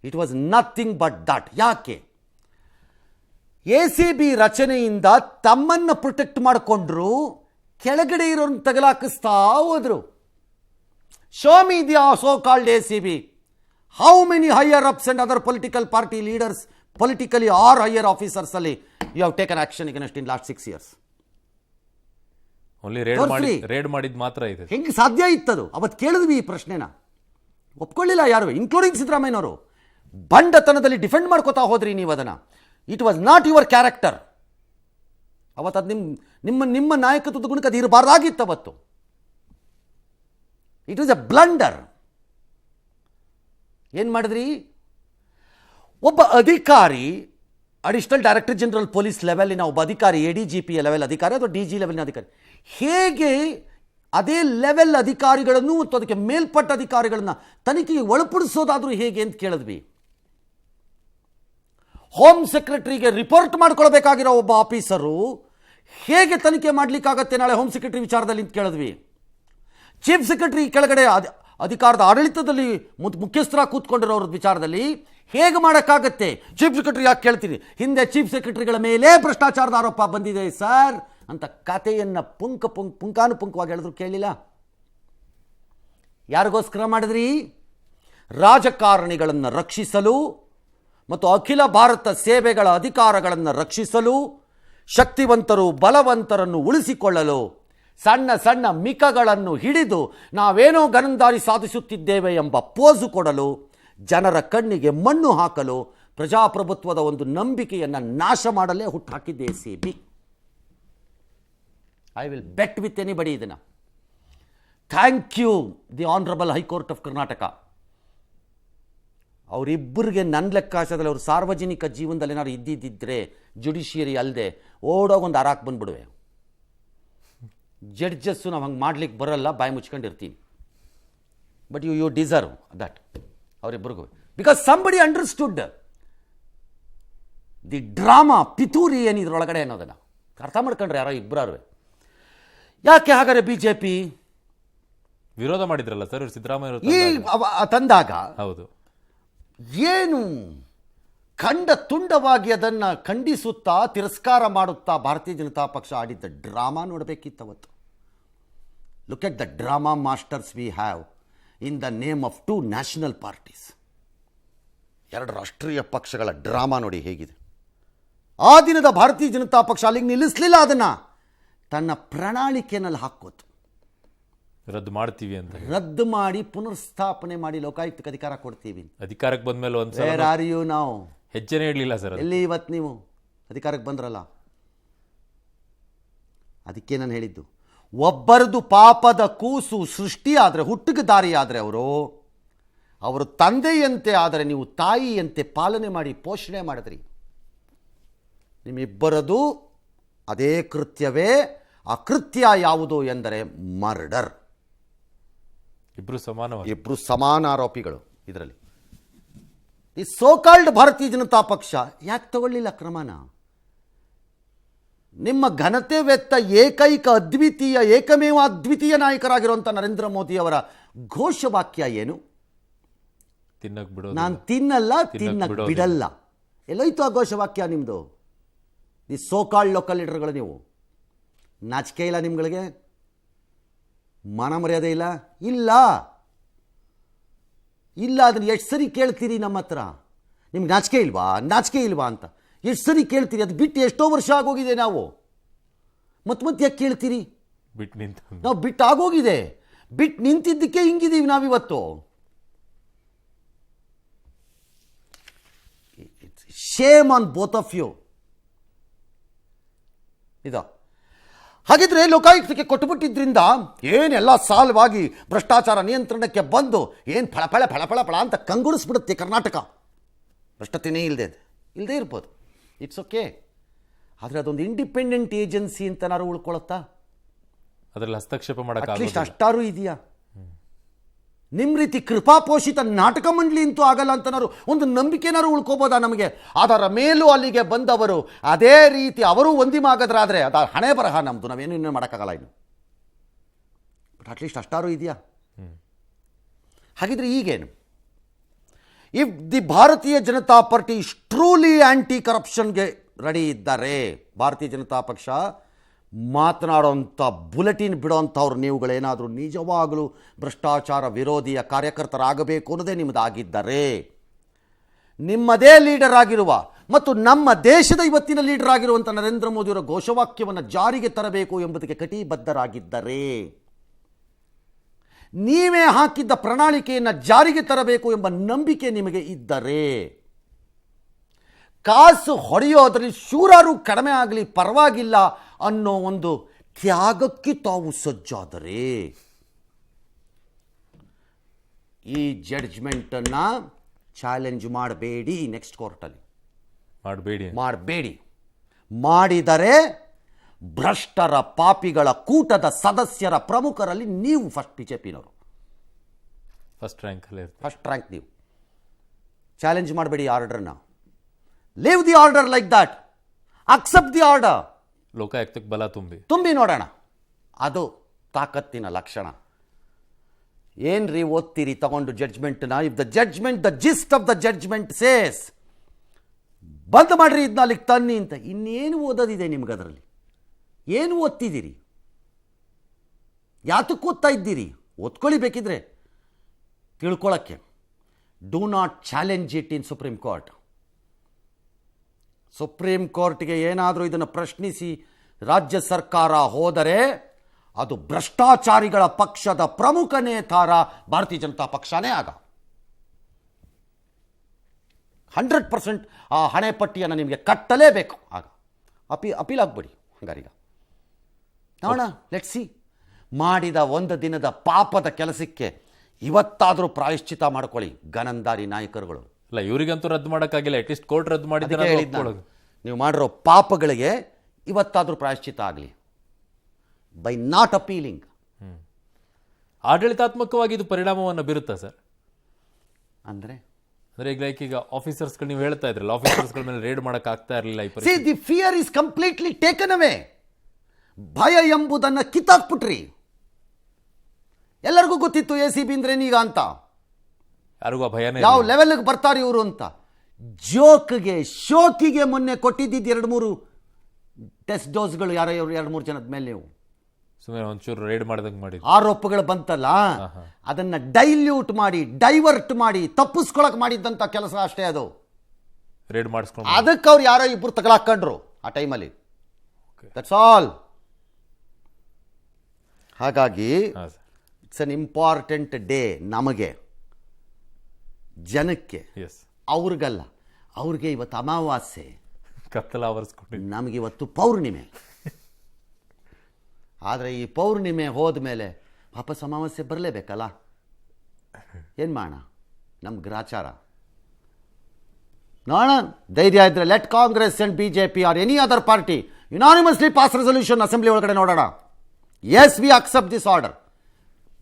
It was nothing but that. ಯಾಕೆ? ACB ರಚನೆಯಿಂದ ತಮ್ಮನ್ನು ಪ್ರೊಟೆಕ್ಟ್ ಮಾಡಿಕೊಂಡ್ರು, ಕೆಳಗಡೆ ಇರೋರನ್ನ ತಗಲಾಕಿಸ್ತಾ ಹೋದ್ರು. Show me the so called ACB. How many higher ups and other political party leaders, politically are higher officers ಅಲ್ಲಿ you have taken action against in last 6 years? Only raid ಮಾಡಿದ್ ಮಾತ್ರ ಇದೆ. ಹೆಂಗೆ ಸಾಧ್ಯ ಇತ್ತದು? ಅವತ್ತು ಕೇಳಿದ್ವಿ ಈ ಪ್ರಶ್ನೆನ, ಒಪ್ಕೊಳ್ಳಿಲ್ಲ ಯಾರು, ಇನ್ಕ್ಲೂಡಿಂಗ್ ಸಿದ್ದರಾಮಯ್ಯನವರು. ಬಂಡತನದಲ್ಲಿ ಡಿಫೆಂಡ್ ಮಾಡ್ಕೋತಾ ಹೋದ್ರಿ ನೀವು ಅದನ್ನು. It was not your character. ಅವತ್ತು ಅದು ನಿಮ್ಮ ನಾಯಕತ್ವದ ಗುಣಕ್ಕೆ ಅದು ಇರಬಾರ್ದಾಗಿತ್ತು ಅವತ್ತು. It was A blunder. ಏನು ಮಾಡಿದ್ರಿ? ಒಬ್ಬ ಅಧಿಕಾರಿ, ಅಡಿಷನಲ್ ಡೈರೆಕ್ಟರ್ ಜನರಲ್ ಪೊಲೀಸ್ ಲೆವೆಲಿನ ಒಬ್ಬ ಅಧಿಕಾರಿ, ADGP ಲೆವೆಲ್ ಅಧಿಕಾರಿ ಅಥವಾ DG ಲೆವೆಲ್ನ ಅಧಿಕಾರಿ, ಹೇಗೆ ಅದೇ ಲೆವೆಲ್ ಅಧಿಕಾರಿಗಳನ್ನು ಮತ್ತು ಅದಕ್ಕೆ ಮೇಲ್ಪಟ್ಟ ಅಧಿಕಾರಿಗಳನ್ನು ತನಿಖೆಗೆ ಒಳಪಡಿಸೋದಾದರೂ ಹೇಗೆ ಅಂತ ಕೇಳಿದ್ವಿ. ಹೋಮ್ ಸೆಕ್ರೆಟರಿಗೆ ರಿಪೋರ್ಟ್ ಮಾಡ್ಕೊಳ್ಬೇಕಾಗಿರೋ ಒಬ್ಬ ಆಫೀಸರು ಹೇಗೆ ತನಿಖೆ ಮಾಡಲಿಕ್ಕಾಗತ್ತೆ ನಾಳೆ ಹೋಮ್ ಸೆಕ್ರೆಟರಿ ವಿಚಾರದಲ್ಲಿ ಅಂತ ಕೇಳಿದ್ವಿ. ಚೀಫ್ ಸೆಕ್ರೆಟರಿ ಕೆಳಗಡೆ ಅಧಿಕಾರದ ಆಡಳಿತದಲ್ಲಿ ಮುಖ್ಯಸ್ಥರಾಗಿ ಕೂತ್ಕೊಂಡಿರೋರ ವಿಚಾರದಲ್ಲಿ ಹೇಗೆ ಮಾಡೋಕ್ಕಾಗತ್ತೆ? ಚೀಫ್ ಸೆಕ್ರೆಟರಿ ಯಾಕೆ ಕೇಳ್ತೀರಿ? ಹಿಂದೆ ಚೀಫ್ ಸೆಕ್ರೆಟರಿಗಳ ಮೇಲೆ ಭ್ರಷ್ಟಾಚಾರದ ಆರೋಪ ಬಂದಿದೆ ಸರ್ ಅಂತ ಕಥೆಯನ್ನು ಪುಂಕಾನುಪುಂಕವಾಗಿ ಹೇಳಿದ್ರು ಕೇಳಿಲ್ಲ. ಯಾರಿಗೋಸ್ಕರ ಮಾಡಿದ್ರಿ? ರಾಜಕಾರಣಿಗಳನ್ನು ರಕ್ಷಿಸಲು ಮತ್ತು ಅಖಿಲ ಭಾರತ ಸೇವೆಗಳ ಅಧಿಕಾರಗಳನ್ನು ರಕ್ಷಿಸಲು, ಶಕ್ತಿವಂತರು ಬಲವಂತರನ್ನು ಉಳಿಸಿಕೊಳ್ಳಲು, ಸಣ್ಣ ಸಣ್ಣ ಮಿಕಗಳನ್ನು ಹಿಡಿದು ನಾವೇನೋ ಗನಂದಾರಿ ಸಾಧಿಸುತ್ತಿದ್ದೇವೆ ಎಂಬ ಪೋಸು ಕೊಡಲು, ಜನರ ಕಣ್ಣಿಗೆ ಮಣ್ಣು ಹಾಕಲು, ಪ್ರಜಾಪ್ರಭುತ್ವದ ಒಂದು ನಂಬಿಕೆಯನ್ನು ನಾಶ ಮಾಡಲೇ ಹುಟ್ಟುಹಾಕಿದ್ದೆ ACB. I will bet with anybody ಇದನ್ನು. Thank you the honourable high court of Karnataka. ಅವರಿಬ್ಬರಿಗೆ ನನ್ನ ಲೆಕ್ಕಾಚಾರದಲ್ಲಿ ಅವರು ಸಾರ್ವಜನಿಕ ಜೀವನದಲ್ಲಿ ಏನಾದ್ರು ಇದ್ದಿದ್ದರೆ ಜುಡಿಷಿಯರಿ ಅಲ್ಲದೆ ಓಡೋಗೊಂದು ಅರಾಕ್ ಬಂದ್ಬಿಡುವೆ. ಜಡ್ಜಸ್ಸು ನಾವು ಹಂಗೆ ಮಾಡ್ಲಿಕ್ಕೆ ಬರೋಲ್ಲ, ಬಾಯಿ ಮುಚ್ಕೊಂಡಿರ್ತೀನಿ. ಬಟ್ ಯು ಡಿಸರ್ವ್ ದಟ್ ಅವರಿಬ್ಬರಿಗೂ, because somebody understood the drama, ಪಿತೂರಿ ಏನಿದ್ರೊಳಗಡೆ ಅನ್ನೋದನ್ನು ಅರ್ಥ ಮಾಡ್ಕೊಂಡ್ರೆ ಯಾರೋ ಇಬ್ಬರು. ಯಾಕೆ ಹಾಗಾದ್ರೆ BJP ವಿರೋಧ ಮಾಡಿದ್ರಲ್ಲ ಸರ್ ಸಿದ್ದರಾಮಯ್ಯ ಈ ತಂದಾಗ? ಹೌದು. ಏನು ಖಂಡ ತುಂಡವಾಗಿ ಅದನ್ನು ಖಂಡಿಸುತ್ತಾ ತಿರಸ್ಕಾರ ಮಾಡುತ್ತಾ ಭಾರತೀಯ ಜನತಾ ಪಕ್ಷ ಆಡಿದ್ದ ಡ್ರಾಮಾ ನೋಡಬೇಕಿತ್ತು ಅವತ್ತು. Look at the drama masters we have in the name of 2 national parties. 2 ರಾಷ್ಟ್ರೀಯ ಪಕ್ಷಗಳ ಡ್ರಾಮಾ ನೋಡಿ ಹೇಗಿದೆ. ಆ ದಿನದ ಭಾರತೀಯ ಜನತಾ ಪಕ್ಷ ಅಲ್ಲಿಗೆ ನಿಲ್ಲಿಸಲಿಲ್ಲ, ಅದನ್ನು ತನ್ನ ಪ್ರಣಾಳಿಕೆಯಲ್ಲಿ ಹಾಕೋತು. ರದ್ದು ಮಾಡ್ತೀವಿ ಅಂತ, ರದ್ದು ಮಾಡಿ ಪುನರ್ಸ್ಥಾಪನೆ ಮಾಡಿ ಲೋಕಾಯುಕ್ತಕ್ಕೆ ಅಧಿಕಾರ ಕೊಡ್ತೀವಿ. ಅಧಿಕಾರಕ್ಕೆ ಬಂದ್ಮೇಲೆ ಒಂದ್ಸಲ ವೇರ್ ಆರ್ ಯು ನಾವು ಹೆಜ್ಜೆನೇ ಇಡಲಿಲ್ಲ ಸರ್. ಎಲ್ಲಿ ಇವತ್ತು ನೀವು ಅಧಿಕಾರಕ್ಕೆ ಬಂದ್ರಲ್ಲ? ಅದಕ್ಕೆ ನಾನು ಹೇಳಿದ್ದು, ಒಬ್ಬರದು ಪಾಪದ ಕೂಸು ಸೃಷ್ಟಿಯಾದರೆ, ಹುಟ್ಟಿಗೆ ದಾರಿಯಾದರೆ ಅವರು ತಂದೆಯಂತೆ ಆದರೆ ನೀವು ತಾಯಿಯಂತೆ ಪಾಲನೆ ಮಾಡಿ ಪೋಷಣೆ ಮಾಡಿದ್ರಿ. ನಿಮ್ಮಿಬ್ಬರದು ಅದೇ ಕೃತ್ಯವೇ. ಆ ಕೃತ್ಯ ಯಾವುದು ಎಂದರೆ ಮರ್ಡರ್. ಇಬ್ರು ಸಮಾನ ಆರೋಪಿಗಳು ಇದರಲ್ಲಿ. ಈ ಸೋಕಾಲ್ಡ್ ಭಾರತೀಯ ಜನತಾ ಪಕ್ಷ ಯಾಕೆ ತಗೊಳ್ಳಿಲ್ಲ ಕ್ರಮನ? ನಿಮ್ಮ ಘನತೆ ವೆತ್ತ ಏಕೈಕ ಅದ್ವಿತೀಯ ಏಕಮೇವ ಅದ್ವಿತೀಯ ನಾಯಕರಾಗಿರುವಂಥ ನರೇಂದ್ರ ಮೋದಿಯವರ ಘೋಷವಾಕ್ಯ ಏನು? ನಾನು ತಿನ್ನಲ್ಲ, ತಿನ್ನಕ್ ಬಿಡಲ್ಲ. ಎಲ್ಲೋಯ್ತು ಆ ಘೋಷವಾಕ್ಯ ನಿಮ್ಮದು? ಈ ಸೋಕಾಲ್ಡ್ ಲೋಕಲ್ ಲೀಡರ್ಗಳು ನೀವು. ನಾಚಿಕೆ ಇಲ್ಲ ನಿಮ್ಗಳಿಗೆ? ಮಾನ ಮರ್ಯಾದೆ ಇಲ್ಲ? ಇಲ್ಲ ಅದನ್ನು ಎಷ್ಟು ಸರಿ ಕೇಳ್ತೀರಿ ನಮ್ಮ ಹತ್ರ? ನಿಮ್ಗೆ ನಾಚಿಕೆ ಇಲ್ವಾ ಅಂತ ಎಷ್ಟು ಸರಿ ಕೇಳ್ತೀರಿ? ಅದು ಬಿಟ್ಟು ಎಷ್ಟೋ ವರ್ಷ ಆಗೋಗಿದೆ. ನಾವು ಮತ್ತೆ ಯಾಕೆ ಕೇಳ್ತೀರಿ? ನಾವು ಬಿಟ್ಟು ಆಗೋಗಿದೆ. ಬಿಟ್ಟು ನಿಂತಿದ್ದಕ್ಕೆ ಹಿಂಗಿದ್ದೀವಿ ನಾವಿವತ್ತು. Shame on both of you. ಇದು ಹಾಗಿದ್ರೆ ಲೋಕಾಯುಕ್ತಕ್ಕೆ ಕೊಟ್ಟುಬಿಟ್ಟಿದ್ರಿಂದ ಏನೆಲ್ಲ ಸಾಲ್ವಾಗಿ ಭ್ರಷ್ಟಾಚಾರ ನಿಯಂತ್ರಣಕ್ಕೆ ಬಂದು ಏನು ಫಳ ಅಂತ ಕಂಗೊಳಿಸ್ಬಿಡುತ್ತೆ ಕರ್ನಾಟಕ. ಭ್ರಷ್ಟತೆಯೇ ಇಲ್ಲದೆ ಇರ್ಬೋದು, ಇಟ್ಸ್ ಓಕೆ. ಆದರೆ ಅದೊಂದು ಇಂಡಿಪೆಂಡೆಂಟ್ ಏಜೆನ್ಸಿ ಅಂತನಾರು ಉಳ್ಕೊಳತ್ತಾ? ಅದರಲ್ಲಿ ಹಸ್ತಕ್ಷೇಪ ಮಾಡೋಕ್ಕೆ ಅಟ್ಲೀಸ್ಟ್ ಅಷ್ಟಾರು ಇದೆಯಾ? ನಿಮ್ಮ ರೀತಿ ಕೃಪಾಪೋಷಿತ ನಾಟಕ ಮಂಡಳಿ ಅಂತೂ ಆಗಲ್ಲ ಅಂತನಾರು ಒಂದು ನಂಬಿಕೆನಾರು ಉಳ್ಕೋಬೋದಾ ನಮಗೆ? ಅದರ ಮೇಲೂ ಅಲ್ಲಿಗೆ ಬಂದವರು ಅದೇ ರೀತಿ ಅವರು ಒಂದಿಮಾಗದ್ರಾದರೆ ಅದು ಹಣೆ ಬರಹ ನಮ್ಮದು, ನಾವೇನು ಇನ್ನೂ ಮಾಡೋಕ್ಕಾಗಲ್ಲ ಇನ್ನು. ಬಟ್ ಅಟ್ಲೀಸ್ಟ್ ಅಷ್ಟಾರು ಇದೆಯಾ? ಹಾಗಿದ್ರೆ ಈಗೇನು? If the Bharatiya Janata Party is truly anti ಕರಪ್ಷನ್ಗೆ ರೆಡಿ ಇದ್ದಾರೆ, ಭಾರತೀಯ ಜನತಾ ಪಕ್ಷ ಮಾತನಾಡೋಂಥ ಬುಲೆಟಿನ್ ಬಿಡೋಂಥವ್ರು ನೀವುಗಳೇನಾದರೂ ನಿಜವಾಗಲೂ ಭ್ರಷ್ಟಾಚಾರ ವಿರೋಧಿಯ ಕಾರ್ಯಕರ್ತರಾಗಬೇಕು ಅನ್ನೋದೇ ನಿಮ್ಮದಾಗಿದ್ದರೆ, ನಿಮ್ಮದೇ ಲೀಡರ್ ಆಗಿರುವ ಮತ್ತು ನಮ್ಮ ದೇಶದ ಇವತ್ತಿನ ಲೀಡರ್ ಆಗಿರುವಂಥ ನರೇಂದ್ರ ಮೋದಿಯವರ ಘೋಷವಾಕ್ಯವನ್ನು ಜಾರಿಗೆ ತರಬೇಕು ಎಂಬುದಕ್ಕೆ ಕಟಿಬದ್ಧರಾಗಿದ್ದರೆ, ನೀವೇ ಹಾಕಿದ್ದ ಪ್ರಣಾಳಿಕೆಯನ್ನು ಜಾರಿಗೆ ತರಬೇಕು ಎಂಬ ನಂಬಿಕೆ ನಿಮಗೆ ಇದ್ದರೆ, ಕಾಸು ಹೊಡೆಯೋದ್ರಲ್ಲಿ ಶೂರರು ಕಡಿಮೆ ಆಗಲಿ ಪರವಾಗಿಲ್ಲ ಅನ್ನೋ ಒಂದು ತ್ಯಾಗಕ್ಕೆ ತಾವು ಸಜ್ಜಾದರೆ, ಈ ಜಡ್ಜ್ಮೆಂಟನ್ನು ಚಾಲೆಂಜ್ ಮಾಡಬೇಡಿ ನೆಕ್ಸ್ಟ್ ಕೋರ್ಟಲ್ಲಿ, ಮಾಡಬೇಡಿ. ಮಾಡಿದರೆ ಭ್ರಷ್ಟರ ಪಾಪಿಗಳ ಕೂಟದ ಸದಸ್ಯರ ಪ್ರಮುಖರಲ್ಲಿ ನೀವು ಫಸ್ಟ್ ಬಿಜೆಪಿನವರು ಫಸ್ಟ್ ರ್ಯಾಂಕ್ ನೀವು. ಚಾಲೆಂಜ್ ಮಾಡಬೇಡಿ ಆರ್ಡರ್ನ. Leave the order like that, accept the order. ಲೋಕಾಯುಕ್ತಕ್ಕೆ ಬಲ ತುಂಬಿ ನೋಡೋಣ. ಅದು ತಾಕತ್ತಿನ ಲಕ್ಷಣ. ಏನ್ರಿ ಓದ್ತೀರಿ ತಗೊಂಡು ಜಡ್ಜ್ಮೆಂಟ್ನ? If the judgement, the gist of the judgement says, ಬಂದ್ ಮಾಡ್ರಿ ಇದನ್ನ ಅಲ್ಲಿಗೆ ತನ್ನಿ ಅಂತ. ಇನ್ನೇನು ಓದೋದಿದೆ ನಿಮ್ಗೆ ಅದರಲ್ಲಿ? ಏನು ಓದ್ತಿದ್ದೀರಿ? ಯಾತಕ್ಕೆ ಓದ್ತಾ ಇದ್ದೀರಿ? ಓದ್ಕೊಳ್ಳಿ ಬೇಕಿದ್ರೆ ತಿಳ್ಕೊಳ್ಳೋಕ್ಕೆ. Do not challenge it in Supreme Court. Supreme ಕೋರ್ಟ್ಗೆ ಏನಾದರೂ ಇದನ್ನು ಪ್ರಶ್ನಿಸಿ ರಾಜ್ಯ ಸರ್ಕಾರ ಹೋದರೆ ಅದು ಭ್ರಷ್ಟಾಚಾರಿಗಳ ಪಕ್ಷದ ಪ್ರಮುಖ ನೇತಾರ ಭಾರತೀಯ ಜನತಾ ಪಕ್ಷನೇ ಆಗ 100% ಆ ಹಣೆ ಪಟ್ಟಿಯನ್ನು ನಿಮಗೆ ಕಟ್ಟಲೇಬೇಕು. ಆಗ ಅಪೀಲ್ ಆಗ್ಬಿಡಿ ಹಂಗಾರೀಗ ನೋಡೋಣ. Let's see. ಮಾಡಿದ ಒಂದು ದಿನದ ಪಾಪದ ಕೆಲಸಕ್ಕೆ ಇವತ್ತಾದರೂ ಪ್ರಾಯಶ್ಚಿತ ಮಾಡ್ಕೊಳ್ಳಿ ಗನಂದಾರಿ ನಾಯಕರುಗಳು. ಅಲ್ಲ, ಇವರಿಗಂತೂ ರದ್ದು ಮಾಡೋಕ್ಕಾಗಿಲ್ಲ, ಅಟ್ಲೀಸ್ಟ್ ಕೋರ್ಟ್ ರದ್ದು ಮಾಡಿದ್ರೆ ನೀವು ಮಾಡಿರೋ ಪಾಪಗಳಿಗೆ ಇವತ್ತಾದರೂ ಪ್ರಾಯಶ್ಚಿತ ಆಗಲಿ ಬೈ ನಾಟ್ ಅಪೀಲಿಂಗ್. ಆಡಳಿತಾತ್ಮಕವಾಗಿ ಇದು ಪರಿಣಾಮವನ್ನು ಬೀರುತ್ತಾ ಸರ್? ಅಂದರೆ ಈಗ ಆಫೀಸರ್ಸ್ಗಳು ನೀವು ಹೇಳ್ತಾ ಇದ್ರಲ್ಲ, ಆಫೀಸರ್ಸ್ಗಳ ಮೇಲೆ ರೇಡ್ ಮಾಡಕ್ ಆಗ್ತಾ ಇರಲಿಲ್ಲ. C, the fear is completely taken away. ಭಯ ಎಂಬುದನ್ನು ಕಿತ್ತಾಕ್ಬಿಟ್ರಿ. ಎಲ್ಲರಿಗೂ ಗೊತ್ತಿತ್ತು ACB ಅಂದ್ರೇನೀಗ ಅಂತ. ಯಾರಿಗೂ ಭಯನೇ ಯಾವ ಲೆವೆಲ್ಗೆ ಬರ್ತಾರೆ ಇವರು ಅಂತ. ಜೋಕ್ಗೆ ಶೋಕಿಗೆ ಮೊನ್ನೆ ಕೊಟ್ಟಿದ್ದಿದ್ದು 2-3 ಟೆಸ್ಟ್ ಡೋಸ್ಗಳು ಯಾರೋ 2-3 ಜನದ ಮೇಲೆ ನೀವು ಸುಮ್ಮನೆ ಒಂಚೂರು ರೇಡ್ ಮಾಡ್ದಂಗೆ ಮಾಡಿ ಆರೋಪಗಳು ಬಂತಲ್ಲ, ಅದನ್ನ ಡೈಲ್ಯೂಟ್ ಮಾಡಿ, ಡೈವರ್ಟ್ ಮಾಡಿ, ತಪ್ಪಿಸ್ಕೊಳಕ್ ಮಾಡಿದ್ದಂತ ಕೆಲಸ ಅಷ್ಟೇ ಅದು. ರೇಡ್ ಮಾಡಿಸ್ಕೊಂಡು ಅದಕ್ಕೆ ಅವ್ರು ಯಾರೋ ಇಬ್ಬರು ತಗೊಳಾಕೊಂಡ್ರು ಆ ಟೈಮಲ್ಲಿ. That's all. ಹಾಗಾಗಿ ಇಟ್ಸ್ ಅನ್ ಇಂಪಾರ್ಟೆಂಟ್ ಡೇ ನಮಗೆ, ಜನಕ್ಕೆ. ಅವ್ರಿಗಲ್ಲ, ಅವ್ರಿಗೆ ಇವತ್ತು ಅಮಾವಾಸ್ಯೆ, ನಮಗೆ ಇವತ್ತು ಪೌರ್ಣಿಮೆ. ಆದರೆ ಈ ಪೌರ್ಣಿಮೆ ಹೋದ್ಮೇಲೆ ವಾಪಸ್ ಅಮಾವಾಸ್ಯೆ ಬರಲೇಬೇಕಲ್ಲ. ಏನು ಮಾಡೋಣ, ನಮ್ಮ ಗ್ರಾಚಾರ. ನೋಡೋಣ, ಧೈರ್ಯ ಇದ್ರೆ let Congress and BJP or any other party unanimously pass resolution assembly ಒಳಗಡೆ ನೋಡೋಣ. Yes, we accept this order.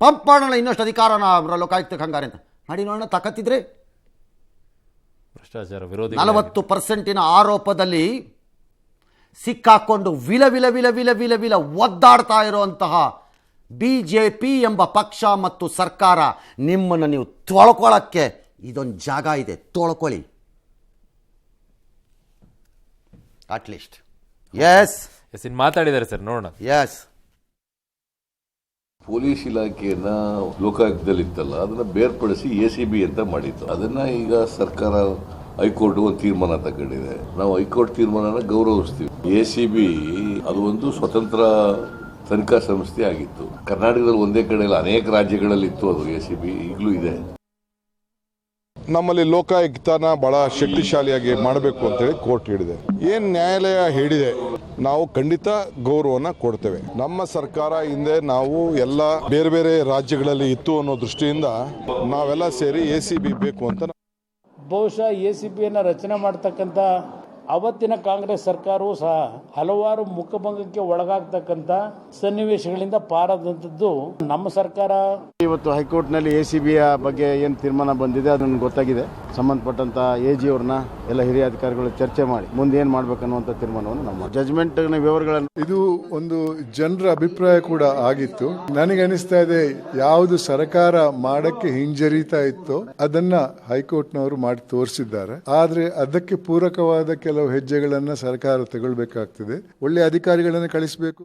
Pump ಮಾಡೋಣ ಇನ್ನಷ್ಟು ಅಧಿಕಾರನ ಲೋಕಾಯುಕ್ತಕ್ಕೆ ಹಂಗಾರೆ ಅಂತ ಮಾಡಿ ನೋಡೋಣ. ತಾಕತ್ತಿದ್ರೆ ಭ್ರಷ್ಟಾಚಾರ ವಿರೋಧಿ 40% ಆರೋಪದಲ್ಲಿ ಸಿಕ್ಕಾಕೊಂಡು ವಿಲ ವಿಲ ವಿಲ ವಿಲ ವಿಲ ವಿಲ ಒದ್ದಾಡ್ತಾ ಇರುವಂತಹ BJP ಎಂಬ ಪಕ್ಷ ಮತ್ತು ಸರ್ಕಾರ, ನಿಮ್ಮನ್ನು ನೀವು ತೊಳ್ಕೊಳ್ಳೋಕ್ಕೆ ಇದೊಂದು ಜಾಗ ಇದೆ, ತೊಳ್ಕೊಳ್ಳಿ ಅಟ್ಲೀಸ್ಟ್. ಎಸ್, ಮಾತಾಡಿದ್ದಾರೆ ಸರ್, ನೋಡೋಣ. ಎಸ್, ಪೊಲೀಸ್ ಇಲಾಖೆಯನ್ನ ಲೋಕಾಯುಕ್ತದಲ್ಲಿತ್ತಲ್ಲ, ಅದನ್ನ ಬೇರ್ಪಡಿಸಿ ACB ಅಂತ ಮಾಡಿತ್ತು. ಅದನ್ನ ಈಗ ಸರ್ಕಾರ ಹೈಕೋರ್ಟ್ ಒಂದು ತೀರ್ಮಾನ ತಗೊಂಡಿದೆ. ನಾವು ಹೈಕೋರ್ಟ್ ತೀರ್ಮಾನನ ಗೌರವಿಸ್ತೀವಿ. ACB ಅದು ಒಂದು ಸ್ವತಂತ್ರ ತನಿಖಾ ಸಂಸ್ಥೆ ಆಗಿತ್ತು. ಕರ್ನಾಟಕದಲ್ಲಿ ಒಂದೇ ಕಡೆ ಇಲ್ಲ, ಅನೇಕ ರಾಜ್ಯಗಳಲ್ಲಿ ಇತ್ತು ಅದು. ACB ಈಗಲೂ ಇದೆ. ನಮ್ಮಲ್ಲಿ ಲೋಕಾಯುಕ್ತನ ಬಹಳ ಶಕ್ತಿಶಾಲಿಯಾಗಿ ಮಾಡಬೇಕು ಅಂತ ಹೇಳಿ ಕೋರ್ಟ್ ಹೇಳಿದೆ. ಏನ್ ನ್ಯಾಯಾಲಯ ಹೇಳಿದೆ ನಾವು ಖಂಡಿತ ಗೌರವನ ಕೊಡ್ತೇವೆ. ನಮ್ಮ ಸರ್ಕಾರ ಹಿಂದೆ ನಾವು ಎಲ್ಲ ಬೇರೆ ಬೇರೆ ರಾಜ್ಯಗಳಲ್ಲಿ ಇತ್ತು ಅನ್ನೋ ದೃಷ್ಟಿಯಿಂದ ನಾವೆಲ್ಲ ಸೇರಿ ACB ಬೇಕು ಅಂತ. ಬಹುಶಃ ACBಯನ್ನು ರಚನೆ ಮಾಡ್ತಕ್ಕಂಥ ಅವತ್ತಿನ ಕಾಂಗ್ರೆಸ್ ಸರ್ಕಾರವೂ ಸಹ ಹಲವಾರು ಮುಖಭಂಗಕ್ಕೆ ಒಳಗಾಗ್ತಕ್ಕಂಥ ಸನ್ನಿವೇಶಗಳಿಂದ ಪಾರಾದಂಥದ್ದು ನಮ್ಮ ಸರ್ಕಾರ. ಇವತ್ತು ಹೈಕೋರ್ಟ್ನಲ್ಲಿ ACBಯ ಬಗ್ಗೆ ಏನು ತೀರ್ಮಾನ ಬಂದಿದೆ ಅದನ್ನು ಗೊತ್ತಾಗಿದೆ. ಸಂಬಂಧಪಟ್ಟಂತ AG ಅವ್ರನ್ನ ಎಲ್ಲ ಹಿರಿಯ ಅಧಿಕಾರಿಗಳು ಚರ್ಚೆ ಮಾಡಿ ಮುಂದೆ ಏನು ಮಾಡ್ಬೇಕನ್ನುವಂಥ ತೀರ್ಮಾನವನ್ನು ನಮ್ಮ ಜಜ್ಮೆಂಟ್ನ ವಿವರಗಳನ್ನು. ಇದು ಒಂದು ಜನರ ಅಭಿಪ್ರಾಯ ಕೂಡ ಆಗಿತ್ತು. ನನಗೆ ಅನಿಸ್ತಾ ಇದೆ ಯಾವುದು ಸರ್ಕಾರ ಮಾಡಕ್ಕೆ ಹಿಂಜರಿತಾ ಇತ್ತೋ ಅದನ್ನ ಹೈಕೋರ್ಟ್ನವರು ಮಾಡಿ ತೋರಿಸಿದ್ದಾರೆ. ಆದ್ರೆ ಅದಕ್ಕೆ ಪೂರಕವಾದ ಕೆಲವು ಹೆಜ್ಜೆಗಳನ್ನ ಸರ್ಕಾರ ತಗೊಳ್ಬೇಕಾಗ್ತದೆ. ಒಳ್ಳೆ ಅಧಿಕಾರಿಗಳನ್ನ ಕಳಿಸಬೇಕು.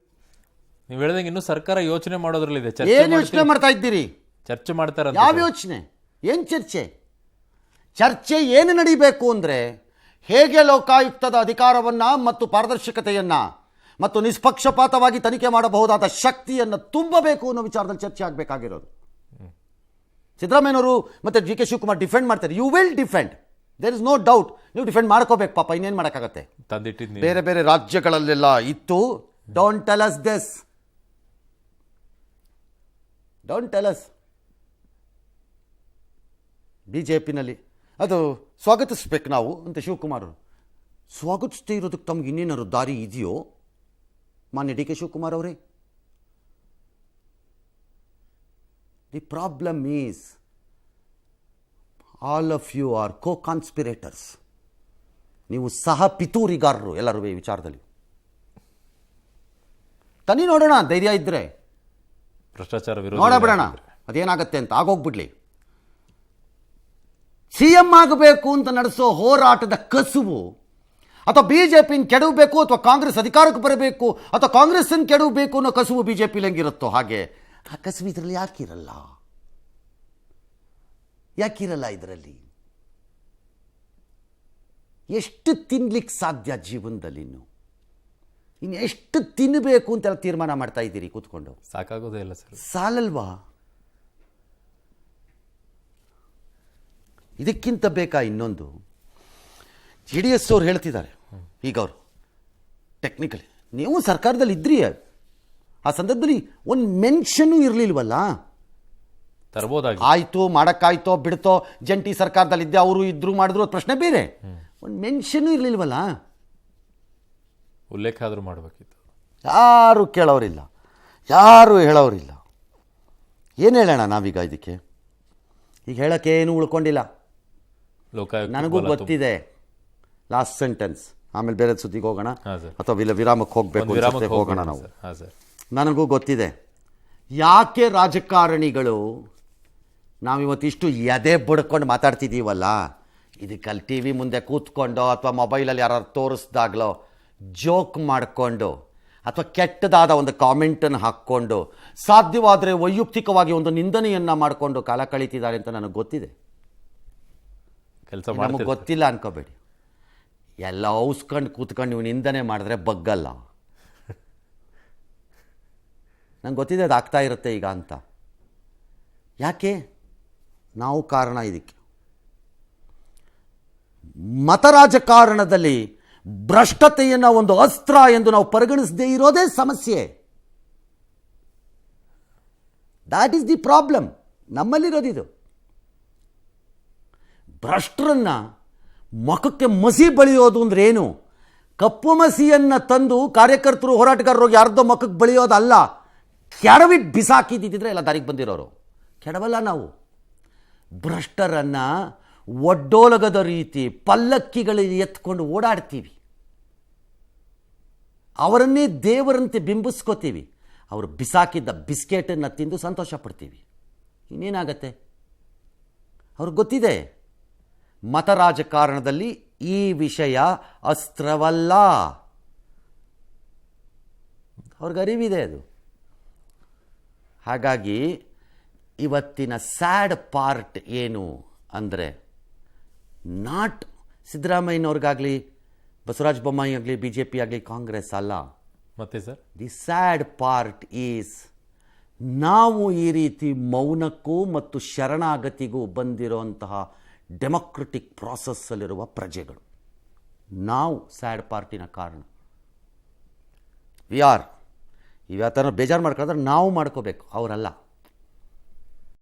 ನೀವು ಹೇಳಿದಂಗೆ ಇನ್ನು ಸರ್ಕಾರ ಯೋಚನೆ ಮಾಡೋದ್ರಲ್ಲಿದೆ. ಏನು ಯೋಚನೆ ಮಾಡ್ತಾ ಇದ್ದೀರಿ? ಚರ್ಚೆ ಮಾಡ್ತಾರೆ. ಯಾವ ಯೋಚನೆ? ಏನು ಚರ್ಚೆ? ಚರ್ಚೆ ಏನು ನಡೀಬೇಕು ಅಂದರೆ ಹೇಗೆ ಲೋಕಾಯುಕ್ತದ ಅಧಿಕಾರವನ್ನು ಮತ್ತು ಪಾರದರ್ಶಕತೆಯನ್ನು ಮತ್ತು ನಿಷ್ಪಕ್ಷಪಾತವಾಗಿ ತನಿಖೆ ಮಾಡಬಹುದಾದ ಶಕ್ತಿಯನ್ನು ತುಂಬಬೇಕು ಅನ್ನೋ ವಿಚಾರದಲ್ಲಿ ಚರ್ಚೆ ಆಗಬೇಕಾಗಿರೋದು. ಸಿದ್ದರಾಮಯ್ಯನವರು ಮತ್ತು DK ಶಿವಕುಮಾರ್ ಡಿಫೆಂಡ್ ಮಾಡ್ತಾರೆ. You will defend, there is no doubt. ನೀವು ಡಿಫೆಂಡ್ ಮಾಡ್ಕೋಬೇಕು ಪಾಪ, ಇನ್ನೇನು ಮಾಡೋಕ್ಕಾಗತ್ತೆ. ಬೇರೆ ಬೇರೆ ರಾಜ್ಯಗಳಲ್ಲೆಲ್ಲ ಇತ್ತು. Don't tell us this, don't tell us. BJPನಲ್ಲಿ ಅದು ಸ್ವಾಗತಿಸ್ಬೇಕು ನಾವು ಅಂತ ಶಿವಕುಮಾರ್ ಅವರು. ಸ್ವಾಗತಿಸದೇ ಇರೋದಕ್ಕೆ ತಮ್ಗೆ ಇನ್ನೇನಾದ್ರು ದಾರಿ ಇದೆಯೋ ಮಾನ್ಯ ಡಿ ಕೆ ಶಿವಕುಮಾರ್ ಅವರೇ? The problem is all of you are co-conspirators. ನೀವು ಸಹ ಪಿತೂರಿಗಾರರು ಎಲ್ಲರೂ ಈ ವಿಚಾರದಲ್ಲಿ. ತನ್ನಿ ನೋಡೋಣ, ಧೈರ್ಯ ಇದ್ದರೆ ಭ್ರಷ್ಟಾಚಾರ ನೋಡಬಿಡೋಣ ಅದೇನಾಗತ್ತೆ ಅಂತ. ಆಗೋಗ್ಬಿಡ್ಲಿ. ಸಿ ಎಂ ಆಗಬೇಕು ಅಂತ ನಡೆಸೋ ಹೋರಾಟದ ಕಸುವು, ಅಥವಾ ಬಿ ಜೆ ಪಿನ ಕೆಡವಬೇಕು, ಅಥವಾ ಕಾಂಗ್ರೆಸ್ ಅಧಿಕಾರಕ್ಕೆ ಬರಬೇಕು, ಅಥವಾ ಕಾಂಗ್ರೆಸ್ಸನ್ನು ಕೆಡವಬೇಕು ಅನ್ನೋ ಕಸುವು ಬಿ ಜೆ ಪಿಲಿ ಹೆಂಗಿರುತ್ತೋ ಹಾಗೆ ಆ ಕಸುವು ಇದರಲ್ಲಿ ಯಾಕಿರಲ್ಲ ಇದರಲ್ಲಿ? ಎಷ್ಟು ತಿನ್ಲಿಕ್ಕೆ ಸಾಧ್ಯ ಜೀವನದಲ್ಲಿ? ಇನ್ನು ಎಷ್ಟು ತಿನ್ನಬೇಕು ಅಂತೆಲ್ಲ ತೀರ್ಮಾನ ಮಾಡ್ತಾ ಇದ್ದೀರಿ ಕೂತ್ಕೊಂಡು? ಸಾಕಾಗೋದೇ ಇಲ್ಲ ಸರ್. ಸಾಲಲ್ವಾ? ಇದಕ್ಕಿಂತ ಬೇಕಾ ಇನ್ನೊಂದು? ಜೆ ಡಿ ಎಸ್ ಅವ್ರು ಹೇಳ್ತಿದ್ದಾರೆ ಈಗ, ಅವರು ಟೆಕ್ನಿಕಲಿ ನೀವು ಸರ್ಕಾರದಲ್ಲಿ ಇದ್ರಿ, ಆ ಸಂದರ್ಭದಲ್ಲಿ ಒಂದು ಮೆನ್ಷನ್ನು ಇರಲಿಲ್ವಲ್ಲ? ತರ್ಬೋದಾಗಿ ಆಯಿತು, ಮಾಡೋಕ್ಕಾಯ್ತೋ ಬಿಡ್ತೋ, ಜಂಟಿ ಸರ್ಕಾರದಲ್ಲಿದ್ದೆ, ಅವರು ಇದ್ರು ಮಾಡಿದ್ರು, ಅದು ಪ್ರಶ್ನೆ ಬೇರೆ. ಒಂದು ಮೆನ್ಷನ್ನು ಇರಲಿಲ್ವಲ್ಲ? ಉಲ್ಲೇಖ ಆದರೂ ಮಾಡಬೇಕಿತ್ತು. ಯಾರು ಕೇಳೋರಿಲ್ಲ, ಯಾರು ಹೇಳೋರಿಲ್ಲ. ಏನು ಹೇಳೋಣ ನಾವೀಗ ಇದಕ್ಕೆ? ಈಗ ಹೇಳೋಕ್ಕೇನು ಉಳ್ಕೊಂಡಿಲ್ಲ. ನನಗೂ ಗೊತ್ತಿದೆ. ಲಾಸ್ಟ್ ಸೆಂಟೆನ್ಸ್, ಆಮೇಲೆ ಬೇರೆ ಸುದ್ದಿಗೆ ಹೋಗೋಣ ಅಥವಾ ವಿರಾಮಕ್ಕೆ ಹೋಗಬೇಕು, ಹೋಗೋಣ ನಾವು. ನನಗೂ ಗೊತ್ತಿದೆ ಯಾಕೆ ರಾಜಕಾರಣಿಗಳು ನಾವಿವತ್ತಿಷ್ಟು ಎದೆ ಬಡ್ಕೊಂಡು ಮಾತಾಡ್ತಿದ್ದೀವಲ್ಲ. ಇದಕ್ಕಲ್ಲಿ ಟಿ ವಿ ಮುಂದೆ ಕೂತ್ಕೊಂಡು ಅಥವಾ ಮೊಬೈಲಲ್ಲಿ ಯಾರು ತೋರಿಸ್ದಾಗ್ಲೋ ಜೋಕ್ ಮಾಡಿಕೊಂಡು ಅಥವಾ ಕೆಟ್ಟದಾದ ಒಂದು ಕಾಮೆಂಟನ್ನು ಹಾಕ್ಕೊಂಡು ಸಾಧ್ಯವಾದರೆ ವೈಯಕ್ತಿಕವಾಗಿ ಒಂದು ನಿಂದನೆಯನ್ನು ಮಾಡಿಕೊಂಡು ಕಾಲ ಕಳೀತಿದ್ದಾರೆ ಅಂತ ನನಗೆ ಗೊತ್ತಿದೆ. ನಮಗೆ ಗೊತ್ತಿಲ್ಲ ಅನ್ಕೋಬೇಡಿ. ಎಲ್ಲ ಔಸ್ಕೊಂಡು ಕೂತ್ಕೊಂಡು ನೀವು ನಿಂದನೆ ಮಾಡಿದ್ರೆ ಬಗ್ಗಲ್ಲ. ನಂಗೆ ಗೊತ್ತಿದೆ ಅದು ಆಗ್ತಾ ಇರುತ್ತೆ ಈಗ ಅಂತ. ಯಾಕೆ? ನಾವು ಕಾರಣ ಇದಕ್ಕೆ. ಮತ ರಾಜಕಾರಣದಲ್ಲಿ ಭ್ರಷ್ಟತೆಯನ್ನು ಒಂದು ಅಸ್ತ್ರ ಎಂದು ನಾವು ಪರಿಗಣಿಸದೇ ಇರೋದೇ ಸಮಸ್ಯೆ. That is the problem. ನಮ್ಮಲ್ಲಿರೋದಿದು. ಭ್ರಷ್ಟರನ್ನ ಮುಖಕ್ಕೆ ಮಸಿ ಬಳಿಯೋದು ಅಂದ್ರೆ ಏನು? ಕಪ್ಪು ಮಸಿಯನ್ನು ತಂದು ಕಾರ್ಯಕರ್ತರು, ಹೋರಾಟಗಾರರು ಯಾರ್ದೋ ಮುಖಕ್ಕೆ ಬಳಿಯೋದಲ್ಲ, ಕೆಡವಿಟ್ಟು ಬಿಸಾಕಿದ್ದಿದ್ರೆ ಎಲ್ಲ ದಾರಿಗೆ ಬಂದಿರೋರು. ಕೆಡವಲ್ಲ ನಾವು. ಭ್ರಷ್ಟರನ್ನು ಒಡ್ಡೋಲಗದ ರೀತಿ ಪಲ್ಲಕ್ಕಿಗಳಲ್ಲಿ ಎತ್ಕೊಂಡು ಓಡಾಡ್ತೀವಿ. ಅವರನ್ನೇ ದೇವರಂತೆ ಬಿಂಬಿಸ್ಕೋತೀವಿ. ಅವರು ಬಿಸಾಕಿದ್ದ ಬಿಸ್ಕೆಟನ್ನು ತಿಂದು ಸಂತೋಷ ಪಡ್ತೀವಿ. ಇನ್ನೇನಾಗತ್ತೆ? ಅವ್ರಿಗೆ ಗೊತ್ತಿದೆ ಮತ ರಾಜಕಾರಣದಲ್ಲಿ ಈ ವಿಷಯ ಅಸ್ತ್ರವಲ್ಲ. ಅವ್ರಿಗೆ ಅರಿವಿದೆ ಅದು. ಹಾಗಾಗಿ ಇವತ್ತಿನ ಸ್ಯಾಡ್ ಪಾರ್ಟ್ ಏನು ಅಂದರೆ, ನಾಟ್ ಸಿದ್ದರಾಮಯ್ಯನವ್ರಿಗಾಗಲಿ, ಬಸವರಾಜ ಬೊಮ್ಮಾಯಿ ಆಗಲಿ, ಬಿ ಜೆ ಪಿ ಆಗಲಿ, ಕಾಂಗ್ರೆಸ್ ಅಲ್ಲ. ಮತ್ತೆ sir, the sad part is ನಾವು ಈ ರೀತಿ ಮೌನಕ್ಕೂ ಮತ್ತು ಶರಣಾಗತಿಗೂ ಬಂದಿರೋಂತಹ ಡೆಮೊಕ್ರೆಟಿಕ್ ಪ್ರಾಸೆಸ್ಸಲ್ಲಿರುವ ಪ್ರಜೆಗಳು. ನಾವು ಸ್ಯಾಡ್ ಪಾರ್ಟಿನ ಕಾರಣ. We are. ಇವತ್ತನ ಬೇಜಾರು ಮಾಡ್ಕೊಂಡ್ರೆ ನಾವು ಮಾಡ್ಕೋಬೇಕು, ಅವರಲ್ಲ.